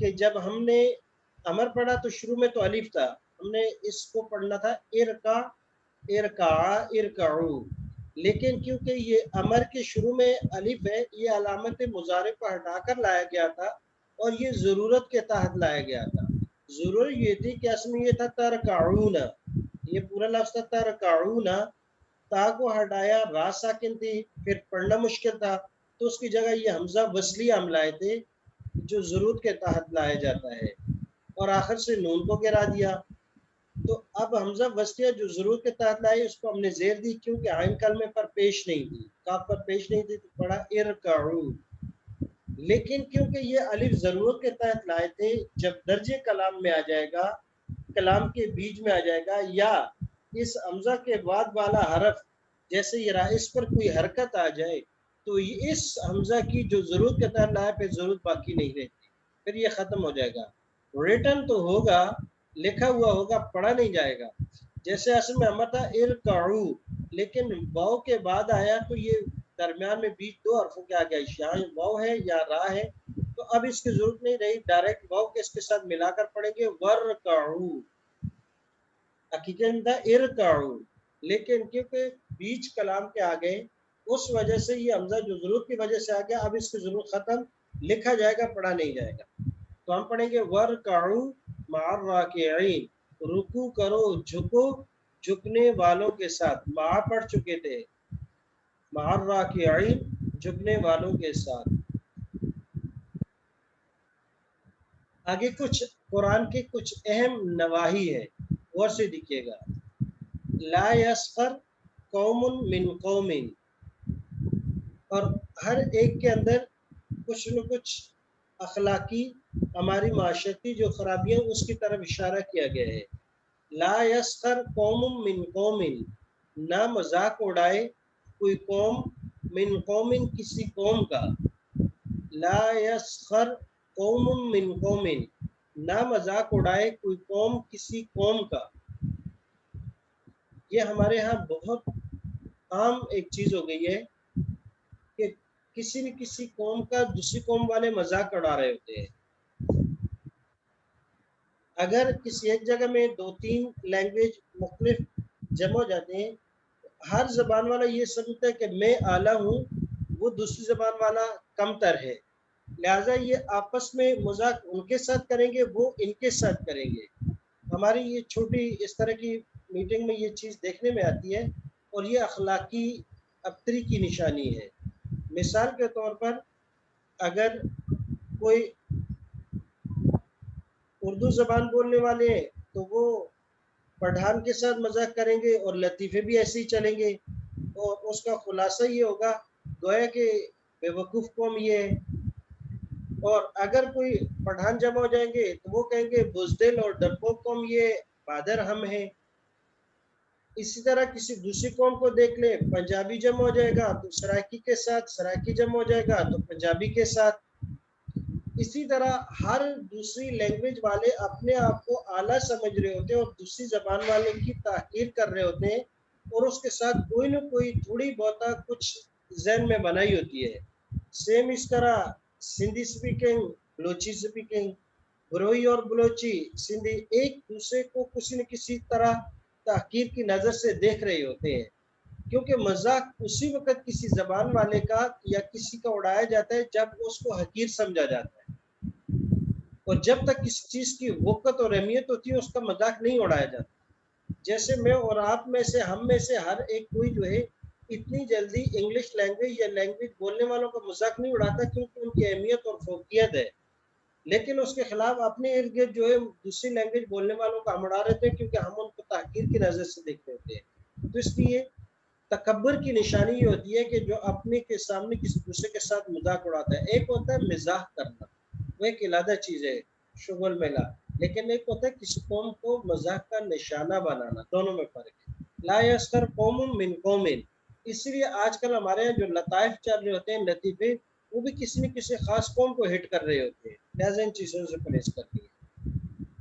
کہ جب ہم نے امر پڑھا تو شروع میں تو الف تھا، ہم نے اس کو پڑھنا تھا ارکا ارکا ارکعو، لیکن کیونکہ یہ امر کے شروع میں الف ہے، یہ علامت مضارع کو ہٹا کر لایا گیا تھا اور یہ ضرورت کے تحت لایا گیا تھا۔ ضرورت یہ تھی کہ اصل میں یہ تھا ترکعون، یہ پورا لفظ تھا ترکعون، تا کو ہٹایا، را ساکن تھی، پھر پڑھنا مشکل تھا تو اس کی جگہ یہ حمزہ وصلی ہم لائے تھے جو ضرورت کے تحت لایا جاتا ہے، اور آخر سے نون کو گرا دیا۔ تو اب حمزہ وصلیہ جو ضرورت کے تحت لائے اس کو ہم نے زیر دی، کیونکہ عین کلمے پر پیش نہیں تھی، کاف پر پیش نہیں تھی، تو پڑھا ارکعو۔ لیکن کیونکہ یہ الف ضرورت کے تحت لائے تھے، جب درجے کلام میں آ جائے گا، کلام کے بیچ میں آ جائے گا، یا اس حمزہ کے بعد والا حرف جیسے یہ اس پر کوئی حرکت آ جائے تو اس حمزہ کی جو ضرورت کے تحت لایا پہ ضرورت باقی نہیں رہتی، پھر یہ ختم ہو جائے گا۔ ریٹن تو ہوگا، لکھا ہوا ہوگا، پڑھا نہیں جائے گا۔ جیسے اصل میں امر تھا ارکعو، لیکن واو کے بعد آیا تو یہ درمیان میں بیچ دو حرفوں کے آگے یا واو ہے یا را ہے، تو اب اس کی ضرورت نہیں رہی، ڈائریکٹ واو کے اس کے ساتھ ملا کر پڑھیں گے ورکعو، حقیقت تھا ارکعو، لیکن کیونکہ بیچ کلام کے آگے اس وجہ سے یہ حمزہ جو ضرورت کی وجہ سے آ گیا، اب اس کی ضرورت ختم، لکھا جائے گا، پڑھا نہیں جائے گا۔ تو ہم پڑھیں گے ورکعو مع الراکعین، رکوع کرو، جھکو جھکنے والوں کے ساتھ، مع پڑھ چکے تھے، مع الراکعین جھکنے والوں کے ساتھ۔ آگے کچھ قرآن کے کچھ اہم نواحی ہے، غور سے دیکھیے گا۔ لا یسخر قوم من قوم، اور ہر ایک کے اندر کچھ نہ کچھ اخلاقی، ہماری معاشرتی جو خرابیاں اس کی طرف اشارہ کیا گیا ہے۔ لا یسخر قوم من قوم، نہ مذاق اڑائے کوئی قوم، من قوم کسی قوم کا، لا یسخر قوم من قوم، نہ مذاق اڑائے کوئی قوم کسی قوم کا۔ یہ ہمارے ہاں بہت عام ایک چیز ہو گئی ہے کہ کسی نہ کسی قوم کا دوسری قوم والے مذاق اڑا رہے ہوتے ہیں۔ اگر کسی ایک جگہ میں دو تین لینگویج مختلف جمع ہو جاتے ہیں، ہر زبان والا یہ سمجھتا ہے کہ میں اعلیٰ ہوں، وہ دوسری زبان والا کم تر ہے، لہٰذا یہ آپس میں مذاق ان کے ساتھ کریں گے، وہ ان کے ساتھ کریں گے۔ ہماری یہ چھوٹی اس طرح کی میٹنگ میں یہ چیز دیکھنے میں آتی ہے، اور یہ اخلاقی ابتری کی نشانی ہے۔ مثال کے طور پر اگر کوئی اردو زبان بولنے والے ہیں تو وہ پٹھان کے ساتھ مذاق کریں گے اور لطیفے بھی ایسے ہی چلیں گے، اور اس کا خلاصہ یہ ہوگا گویا کہ بے وقوف قوم یہ ہے۔ اور اگر کوئی پٹھان جمع ہو جائیں گے تو وہ کہیں گے بزدل اور ڈرپوک قوم یہ بہادر ہم ہیں۔ اسی طرح کسی دوسری قوم کو دیکھ لیں، پنجابی جمع ہو جائے گا تو سرائکی کے ساتھ، سرائکی جمع ہو جائے گا تو پنجابی کے ساتھ۔ اسی طرح ہر دوسری لینگویج والے اپنے آپ کو اعلیٰ سمجھ رہے ہوتے ہیں اور دوسری زبان والے کی تحقیر کر رہے ہوتے ہیں، اور اس کے ساتھ کوئی نہ کوئی تھوڑی بہت کچھ ذہن میں بنائی ہوتی ہے۔ سیم اس طرح سندھی سپیکنگ، بلوچی سپیکنگ، بروئی اور بلوچی سندھی ایک دوسرے کو کسی نہ کسی طرح تحقیر کی نظر سے دیکھ رہے ہوتے ہیں، کیونکہ مذاق اسی وقت کسی زبان والے کا یا کسی کا اڑایا جاتا ہے جب اس کو حقیر سمجھا جاتا ہے، اور جب تک کسی چیز کی وقت اور اہمیت ہوتی ہے اس کا مذاق نہیں اڑایا جاتا۔ جیسے میں اور آپ میں سے، ہم میں سے ہر ایک کوئی جو ہے اتنی جلدی انگلش لینگویج یا لینگویج بولنے والوں کا مذاق نہیں اڑاتا، کیونکہ ان کی اہمیت اور فوقیت ہے، لیکن اس کے خلاف اپنے ارد گرد جو ہے دوسری لینگویج بولنے والوں کا ہم اڑا رہے تھے، کیونکہ ہم ان کو تحقیر کی نظر سے دیکھتے ہوتے ہیں۔ تو اس لیے تکبر کی نشانی یہ ہوتی ہے کہ جو اپنے کے سامنے کسی دوسرے کے ساتھ مذاق اڑاتا ہے۔ ایک ہوتا ہے مزاح کرنا، وہ ایک علیحدہ چیز ہے، شغل میلہ، لیکن ایک ہوتا ہے کسی قوم کو مذاق کا نشانہ بنانا، دونوں میں فرق ہے۔ لا یسخر قوم من قوم، اس لیے آج کل ہمارے یہاں جو لطائف چل رہے ہوتے ہیں، لطیفے، وہ بھی کسی نہ کسی خاص قوم کو ہٹ کر رہے ہوتے ہیں، لہٰذا ان چیزوں سے پرہیز کرنی ہے۔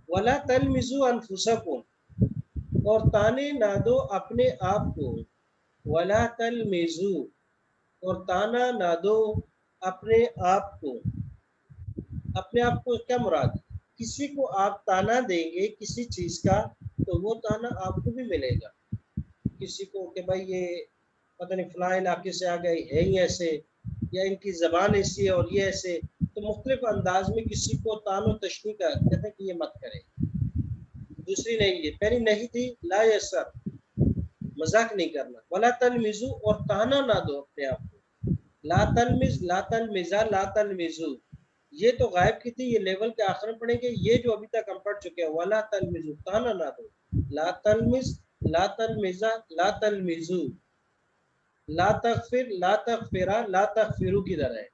وَلَا تَلْمِزُوا أَنفُسَكُمْ، اور تانے نہ دو اپنے آپ کو، وَلَا تَلْمِزُوا، اور تانا نہ دو اپنے آپ کو، اپنے آپ کو کیا مراد؟ کسی کو آپ تانا دیں گے کسی چیز کا تو وہ تانا آپ کو بھی ملے گا. کسی کو کہ بھائی یہ پتہ نہیں فلاں علاقے سے آ گئے ہے ہی ایسے، یا ان کی زبان ایسی ہے اور یہ ایسے، تو مختلف انداز میں کسی کو تان و تشنیع کا کہتے ہیں کہ یہ مت کرے. دوسری نہیں، یہ پہلی نہیں تھی لا یسر، مذاق نہیں کرنا. ولا تلمزو، اور تانا نہ دو اپنے آپ کو. لا تلمز، لا تلمزا، لا تلمزو، یہ تو غائب کی تھی، یہ لیول کے آخر میں پڑھیں گے. یہ جو ابھی تک ہم پڑھ چکے ہیں ولا تلمزو، تانا نہ دو. لا تلمز، لا تلمزا، لا تلمزو. لا تغفر، لا تغفرا، لا تغفرو کی طرح ہے.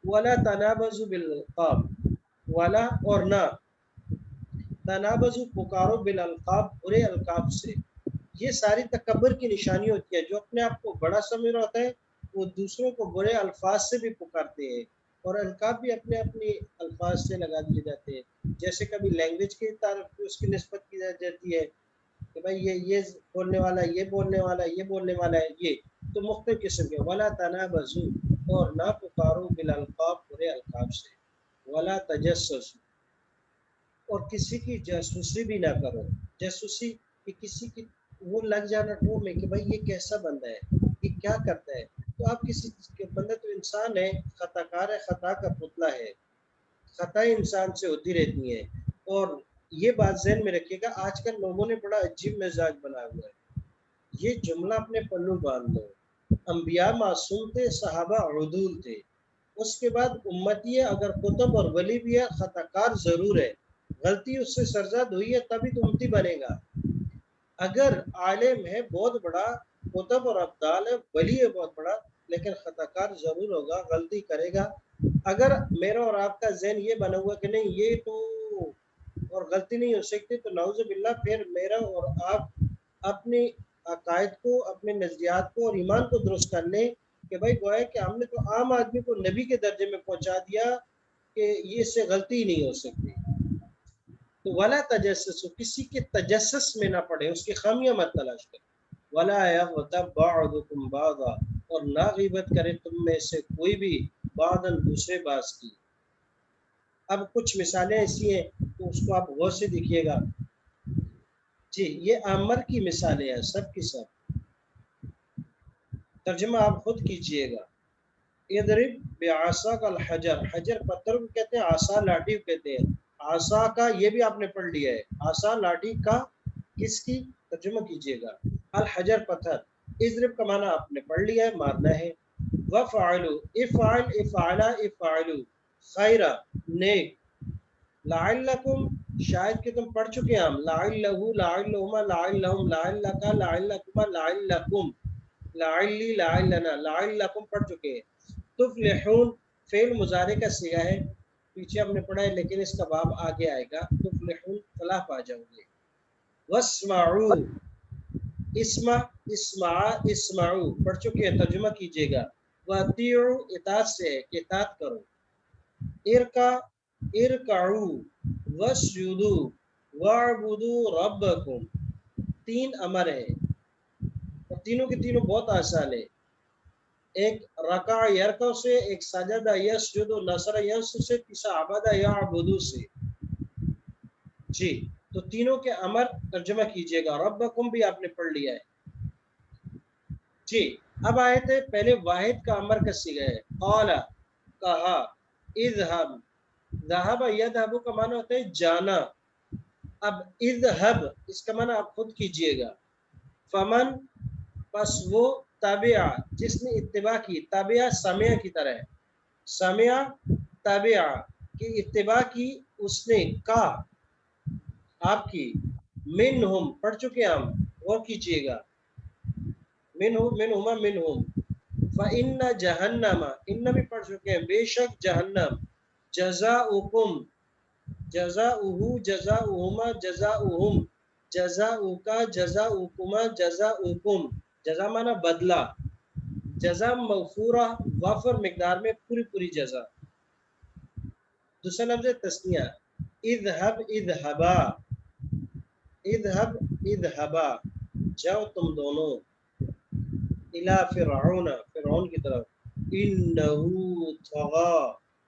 ولا تنابزوا بالالقاب، ولا اور نہ، تنابزوا پکارو بالالقاب برے القاب سے. یہ ساری تکبر کی نشانی ہوتی ہے. جو اپنے آپ کو بڑا سمجھ رہا ہوتا ہے وہ دوسروں کو برے الفاظ سے بھی پکارتے ہیں، اور القاب بھی اپنے اپنے الفاظ سے لگا دیے جاتے ہیں. جیسے کبھی لینگویج کی تعارف اس کی نسبت کی جاتی ہے کہ بھائی یہ بولنے والا ہے، یہ بولنے والا ہے، یہ بولنے والا ہے. یہ تو مختلف قسم کے. ولا تنابزوا، اور نہ پکارو بالالقاب برے القاب سے. ولا تجسسوا، اور کسی کی جاسوسی بھی نہ کرو. جاسوسی کہ کسی کی وہ لگ جانا ٹو میں کہ بھائی یہ کیسا بندہ ہے، یہ کیا کرتا ہے. تو آپ کسی کے بندہ تو انسان ہے، خطا کار ہے، خطا کا پتلا ہے، خطا انسان سے ہوتی رہتی ہے. اور یہ بات ذہن میں رکھیے گا، آج کل لوگوں نے بڑا عجیب مزاج بنا ہوا ہے. یہ جملہ اپنے پلو باندھ لو. انبیاء معصوم تھے، صحابہ عدول تھے. اس کے بعد امتی ہے، اگر کتب اور ولی بھی ہے خطا کار ضرور ہے. غلطی اس سے سرزد ہوئی ہے تبھی تو امتی بنے گا. اگر عالم ہے بہت بڑا، کتب اور ابدال ہے، ولی ہے بہت بڑا، لیکن خطا کار ضرور ہوگا، غلطی کرے گا. اگر میرا اور آپ کا ذہن یہ بنا ہوا کہ نہیں یہ تو اور غلطی نہیں ہو سکتی، تو نعوذ باللہ پھر میرا اور آپ اپنی عقائد کو، اپنے نظریات کو اور ایمان کو درست کر لیں کہ بھائی گویا کہ ہم نے تو عام آدمی کو نبی کے درجے میں پہنچا دیا کہ یہ اس سے غلطی ہی نہیں ہو سکتی. تو ولا تجسس، کسی کے تجسس میں نہ پڑے، اس کی خامیاں مت تلاش کرے. ولا یغتب بعضکم بعضا، اور نہ غیبت کرے تم میں سے کوئی بھی بعضا دوسرے بعض کی. اب کچھ مثالیں ایسی ہیں تو اس کو آپ غور سے دیکھیے گا. جی یہ عامر کی مثالیں ہیں سب کی سب. ترجمہ آپ خود کیجئے گا. اضرب بعصاک الحجر، حجر پتھر کو کہتے ہیں، عصا لاٹھی کو کہتے ہیں. عصا کا یہ بھی آپ نے پڑھ لیا ہے، عصا لاٹھی کا، کس کی؟ ترجمہ کیجئے گا. الحجر پتھر. اضرب کا معنی آپ نے پڑھ لیا ہے، مارنا ہے. وفعلوا، افعل افعلا افعلوا، خیرا نیک. لعلکم، شاید کہ تم پڑھ چکے ہیں ہم. لعلہ، لعلہما، لعلہم، لعلک، لعلکما، لعلکم، لعلی، لعلنا، لعلکم پڑھ چکے ہیں. تفلحون فعل مضارع کا صیغہ ہے، پیچھے ہم نے پڑھا ہے لیکن اس کا باب آگے آئے گا. تفلحون فلاح پا جاؤ گے. واسمعوا، اسمع اسمع اسمعوا پڑھ چکے ہیں، ترجمہ کیجئے گا. واطیعوا اطاعت سے ہے کہ اطاعت کرو. ارکع ارکعوا واسجدوا واعبدوا ربکم. تین امر ہے اور تینوں کے تینوں بہت آسان ہے. ایک رکع یرکع سے، ایک سجدہ یسجد نصر ینصر سے، تیسرا عبدہ یعبدو سے. جی تو تینوں کے امر ترجمہ کیجئے گا. ربکم بھی آپ نے پڑھ لیا ہے. جی اب آئے تھے پہلے واحد کا امر کا صیغہ ہے. قال کہا. اذهب، ذهب یذهب کا معنی ہوتا ہے جانا. اب اذهب اس کا معنی آپ خود کیجئے گا. فمن، پس وہ، تابعہ جس نے اتباع کی. تابعہ سمع کی طرح ہے، سمع تابعہ کی اتباع کی اس نے، کا آپ کی. منہم پڑھ چکے ہم، غور کیجئے گا. منہم، منہما، منہم. فإن جہنم، ان بھی پڑھ چکے ہیں، بے شک جہنم. جزاؤکم، جزاؤہ، جزاؤہما، جزاؤہم، جزاؤکا، جزاؤکما، جزاؤکم. جزا مانا بدلہ، جزا موفورہ وافر مقدار میں پوری پوری جزا. دوسرا لفظ ہے تثنیہ. اذهب اذهبا، اذهب اذهبا جاؤ تم دونوں. الى فرعون، فرعون کی طرف. انه طغى،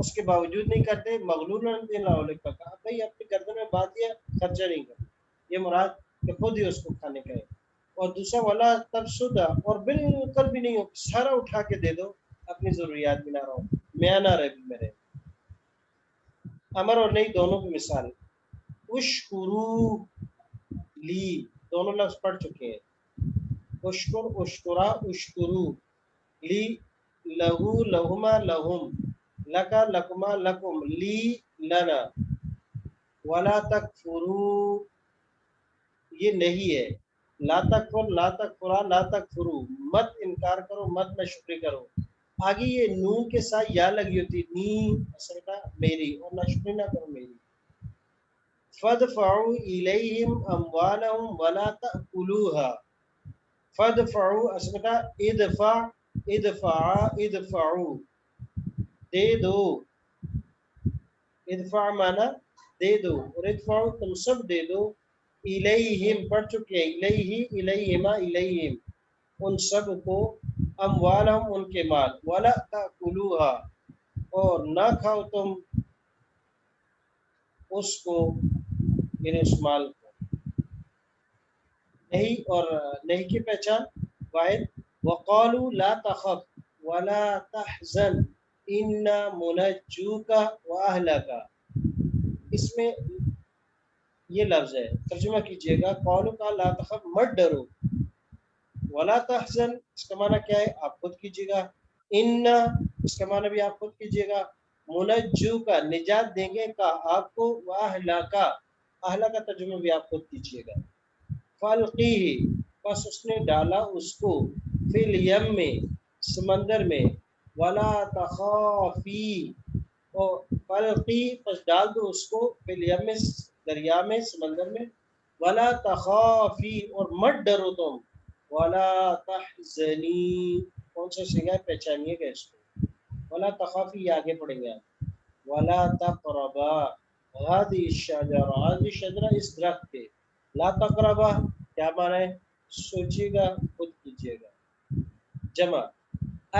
اس کے باوجود نہیں کرتے، مغلول کا کہا بھائی اپنی گردن میں باندھ دیا، خرچہ نہیں کرتے، یہ مراد کہ خود ہی اس کو کھانے کا ہے۔ اور دوسرا والا تبسدہ، اور بالکل بھی نہیں ہو سارا اٹھا کے دے دو، اپنی ضروریات بنا رہا ہوں میں نہ رہے میرے۔ امر اور نہیں دونوں کی مثال، اشکرو لی دونوں لفظ پڑھ چکے ہیں، اشکر اشکرا اشکرو، لی لہو لہما لہم، لکا لکما لکم، لی لنا، ولا تکفرو یہ نہیں ہے، لا تکفر لا تکفرا لا تکفرو مت انکار کرو مت نہ شکری کرو۔ آگے یہ نون کے ساتھ یا لگی ہوتی نی اصل کا میری، اور نہ شکری نہ کرو میری۔ فدفعوا الیہم اموالہم ولا تأکلوها، فدفعوا اصل کا ادفع ادفع ادفعوا دے دو، ادفع مانا دے دو، اور ادفعوا تم سب دے دو، الیہم پڑھ چکے ہیں، الیہ الیہما الیہم ان سب کو، اموالہم ان کے مال، ولا تأکلوها اور نہ کھاؤ تم اس کو یعنی اس مال کو۔ نہیں اور نہیں کی پہچان واحد، وقالوا لا تخف ولا تحزن انا منجوک واہلک، اس میں یہ لفظ ہے، ترجمہ کیجئے گا، قالوا کا لا تخف مت ڈرو، ولا تحزن اس کا معنی کیا ہے آپ خود کیجئے گا، انا اس کا معنی بھی آپ خود کیجئے گا، منجو کا نجات دیں گے کا آپ کو، واہلا کا ترجمہ بھی آپ خود کیجئے گا۔ فالقیہ پس اس نے ڈالا اس کو، فی الیم میں سمندر میں، ولا تخافی اور فالقی پس ڈال دو اس کو، فی الیم میں دریا میں سمندر میں، ولا تخافی اور مت ڈرو تم، ولا تحزنی کون سا سنگا ہے پہچانیے گا اس کو، ولا تخافی یہ آگے پڑھیں گے آپ، ولا تقربا هذه الشجرة هذه الشجرة اس درخت کے، لا تقربا کیا معنی ہے سوچیے گا خود کیجیے گا، جمع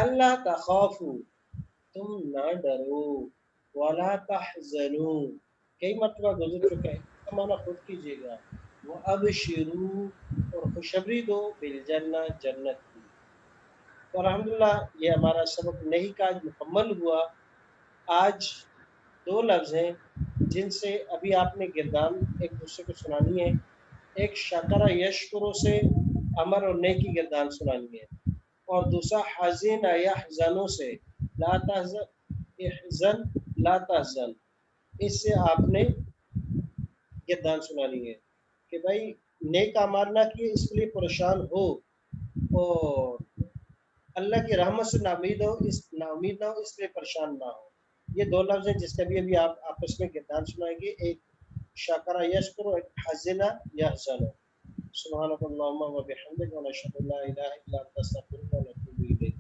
اللہ تخافوا تم نہ ڈرو، ولا تحزنوا کئی مرتبہ گزر چکا ہے، اس کا معنی خود کیجیے گا، وابشروا اور خوشخبری دو بالجنہ جنت کی۔ تو الحمدللہ یہ ہمارا سبق نہیں کا آج مکمل ہوا۔ آج دو لفظ ہیں جن سے ابھی آپ نے گردان ایک دوسرے کو سنانی ہے، ایک شکر یشکرو سے امر اور نیکی گردان سنانی ہے، اور دوسرا حزین یحزنو سے لا تحزن احزن لا تحزن، اس سے آپ نے گردان سنانی ہے کہ بھائی نیک اعمال نہ کیے اس کے لیے پریشان ہو، اور اللہ کی رحمت سے ناامید ہو اس ناامید نہ ہو اس لیے پریشان نہ ہو۔ یہ دو لفظ ہیں جس کا بھی ابھی آپ آپس میں گردان سنائیں گے، ایک شاکرہ یشکر و ایک حزنہ یحزن۔ سبحانک اللہم و بحمدک و نشہد لا الہ الا انت نستغفرک و نتوب الیک۔